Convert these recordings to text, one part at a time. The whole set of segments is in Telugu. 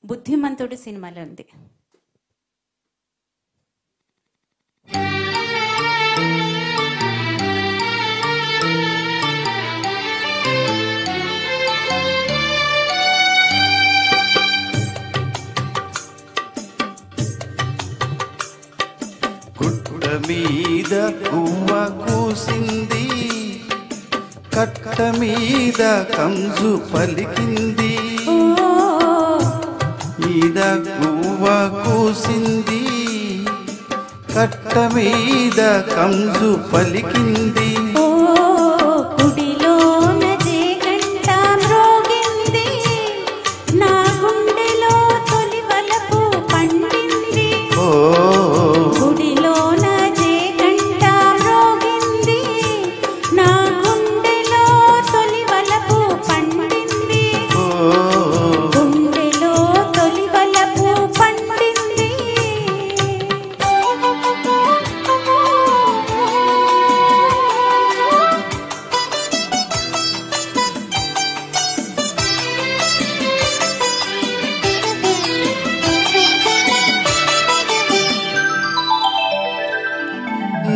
బుద్ధిమంతుడు సినిమాలో ఉంది. గుట్ట మీద గువ్వ కూసింది, కట్ట మీద కంజు పలికింది. మీద గువ్వ కూసింది, కట్ట మీద కంజు పలికింది.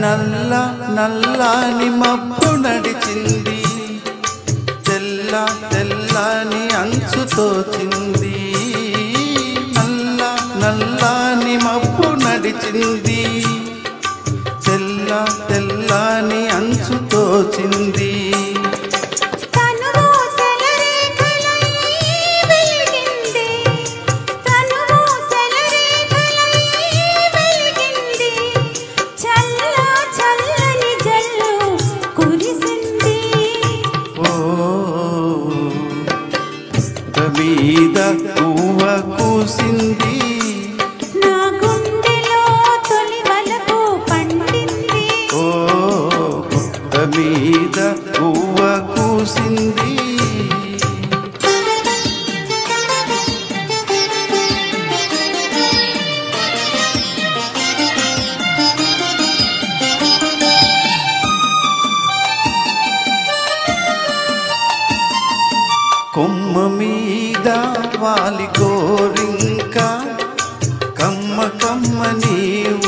నల్ల నల్లని మబ్బు నడిచింది, తెల్ల తెల్లని అంచు తోచింది. నల్ల నల్లని మబ్బు నడిచింది, తెల్ల తెల్లని అంచు తోచింది. మీద గువ్వ కూసింది, నా గుండెలో తొలి వలపు పండింది. ఓ గుట్ట మీద గువ్వ కూసింది. కొమ్మ మీద వాలి గోరింక కమ్మ కమ్మని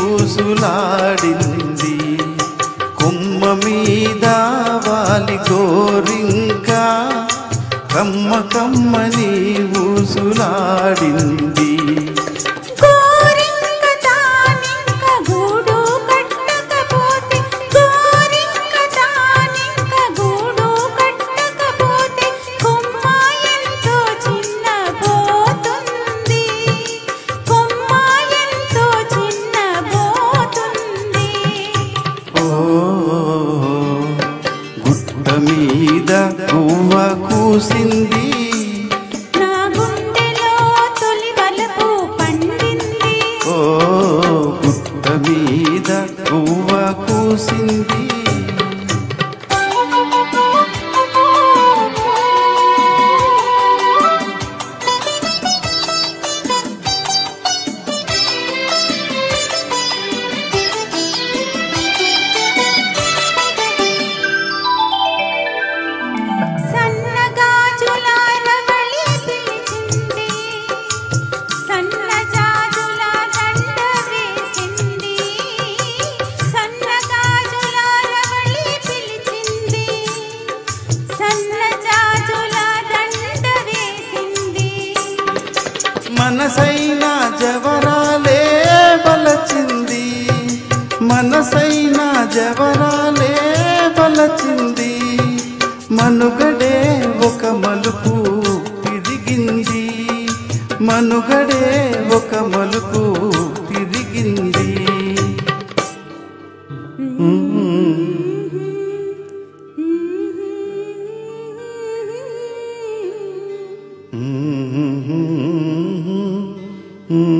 ఊసులాడింది. కొమ్మ మీద వాలి గోరింక కమ్మ కమ్మని ఊసులాడింది. మీద గువ్వ కూసింది, నా గుండెలో తొలి వలపు పండింది. ఓ గుట్ట మీద గువ్వ కూసింది. మనసైనా జవరాలే బలచింది, మనసైనా జవరాలే బలచింది. మనుగడే ఒక మలుపు తిరిగింది, మనుగడే ఒక మలుపు తిరిగింది. Mm-hmm.